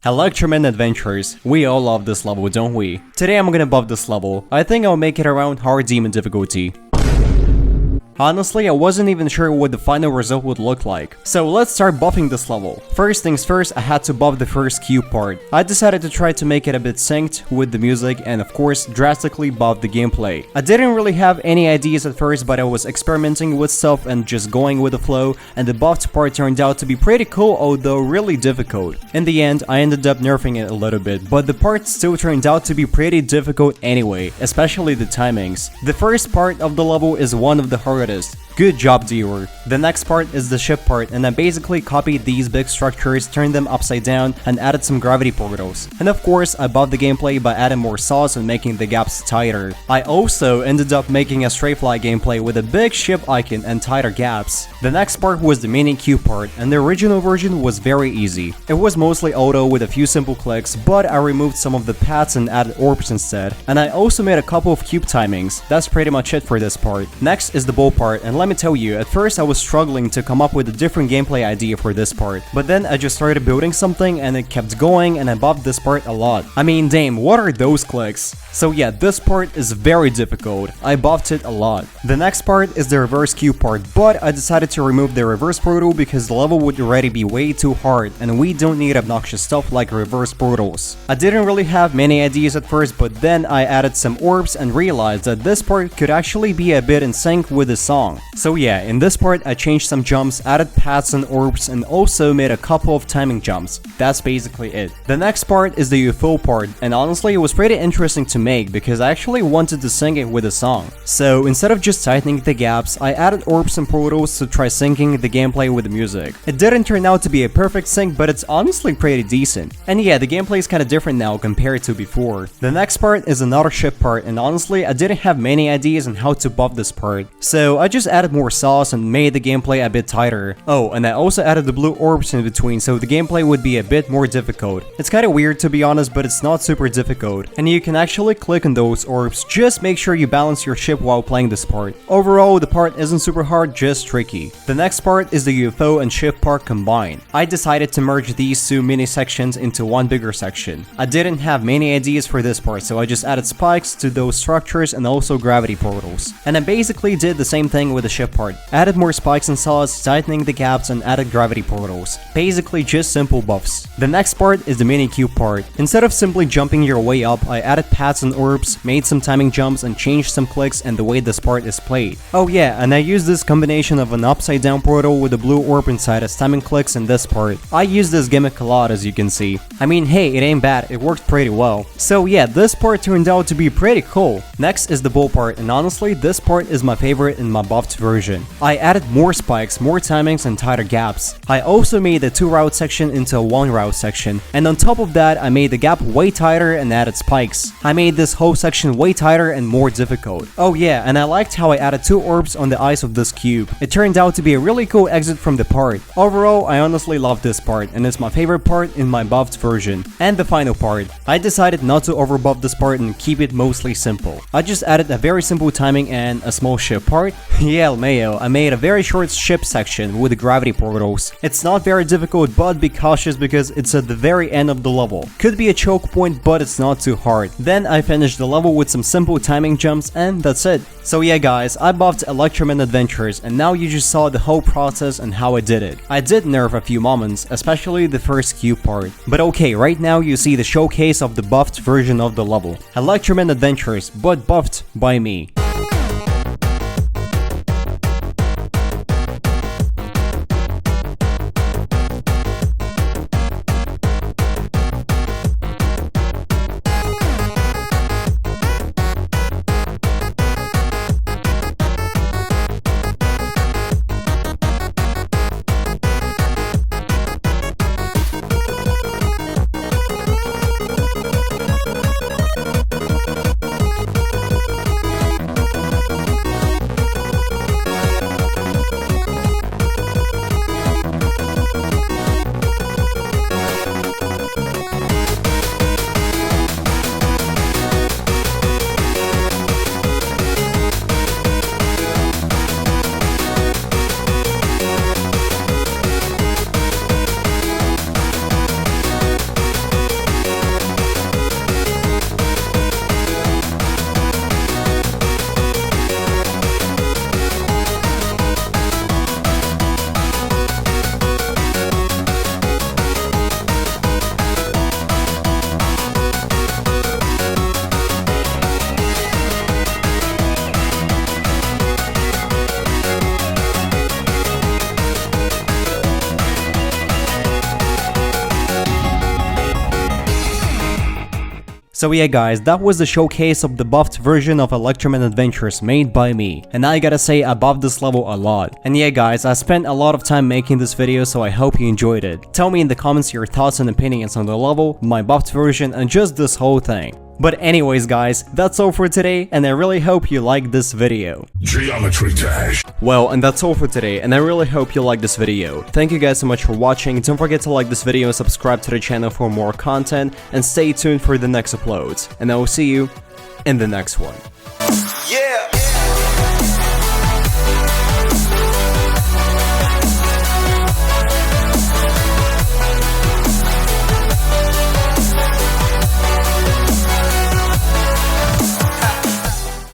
Electroman Adventures. We all love this level, don't we? Today I'm gonna buff this level. I think I'll make it around hard demon difficulty. Honestly, I wasn't even sure what the final result would look like. So let's start buffing this level. First things first, I had to buff the first cube part. I decided to try to make it a bit synced with the music and of course drastically buff the gameplay. I didn't really have any ideas at first, but I was experimenting with stuff and just going with the flow, and the buffed part turned out to be pretty cool, although really difficult. In the end, I ended up nerfing it a little bit, but the part still turned out to be pretty difficult anyway, especially the timings. The first part of the level is one of the hardest. Good job, Dior. The next part is the ship part, and I basically copied these big structures, turned them upside down, and added some gravity portals. And of course, I buffed the gameplay by adding more sauce and making the gaps tighter. I also ended up making a straight fly gameplay with a big ship icon and tighter gaps. The next part was the mini cube part, and the original version was very easy. It was mostly auto with a few simple clicks, but I removed some of the paths and added orbs instead. And I also made a couple of cube timings. That's pretty much it for this part. Next is the bow part, and let me tell you, at first I was struggling to come up with a different gameplay idea for this part, but then I just started building something and it kept going, and I buffed this part a lot. I mean, damn, what are those clicks? So yeah, this part is very difficult. I buffed it a lot. The next part is the reverse cube part, but I decided to remove the reverse portal because the level would already be way too hard and we don't need obnoxious stuff like reverse portals. I didn't really have many ideas at first, but then I added some orbs and realized that this part could actually be a bit in sync with the song. So yeah, in this part I changed some jumps, added paths and orbs, and also made a couple of timing jumps. That's basically it. The next part is the UFO part, and honestly it was pretty interesting to make because I actually wanted to sync it with the song. So instead of just tightening the gaps, I added orbs and portals to try syncing the gameplay with the music. It didn't turn out to be a perfect sync, but it's honestly pretty decent. And yeah, the gameplay is kinda different now compared to before. The next part is another ship part, and honestly I didn't have many ideas on how to buff this part. So I just added more sauce and made the gameplay a bit tighter. Oh, and I also added the blue orbs in between so the gameplay would be a bit more difficult. It's kinda weird to be honest, but it's not super difficult. And you can actually click on those orbs, just make sure you balance your ship while playing this part. Overall, the part isn't super hard, just tricky. The next part is the UFO and ship part combined. I decided to merge these two mini sections into one bigger section. I didn't have many ideas for this part, so I just added spikes to those structures and also gravity portals. And I basically did the same thing with the ship part. Added more spikes and saws, tightening the gaps, and added gravity portals. Basically just simple buffs. The next part is the mini cube part. Instead of simply jumping your way up, I added paths and orbs, made some timing jumps, and changed some clicks and the way this part is played. Oh yeah, and I used this combination of an upside down portal with a blue orb inside as timing clicks in this part. I used this gimmick a lot, as you can see. I mean, hey, it ain't bad, it worked pretty well. So yeah, this part turned out to be pretty cool. Next is the bow part, and honestly this part is my favorite in my buffed version. I added more spikes, more timings, and tighter gaps. I also made the 2 route section into a 1 route section, and on top of that I made the gap way tighter and added spikes. I made this whole section way tighter and more difficult. Oh yeah, and I liked how I added 2 orbs on the eyes of this cube. It turned out to be a really cool exit from the part. Overall, I honestly love this part, and it's my favorite part in my buffed version. And the final part. I decided not to overbuff this part and keep it mostly simple. I just added a very simple timing and a small ship part. Yeah, Mayo, I made a very short ship section with gravity portals. It's not very difficult, but be cautious because it's at the very end of the level. Could be a choke point, but it's not too hard. Then I finished the level with some simple timing jumps, and that's it. So yeah guys, I buffed Electroman Adventures, and now you just saw the whole process and how I did it. I did nerf a few moments, especially the first cube part. But okay, right now you see the showcase of the buffed version of the level. Electroman Adventures, but buffed by me. So yeah guys, that was the showcase of the buffed version of Electroman Adventures made by me, and I gotta say I buffed this level a lot. And yeah guys, I spent a lot of time making this video, so I hope you enjoyed it. Tell me in the comments your thoughts and opinions on the level, my buffed version, and just this whole thing. But anyways guys, that's all for today, and I really hope you liked this video. Geometry Dash. Well, and that's all for today, and I really hope you liked this video. Thank you guys so much for watching. Don't forget to like this video and subscribe to the channel for more content, and stay tuned for the next uploads. And I will see you in the next one. Yeah.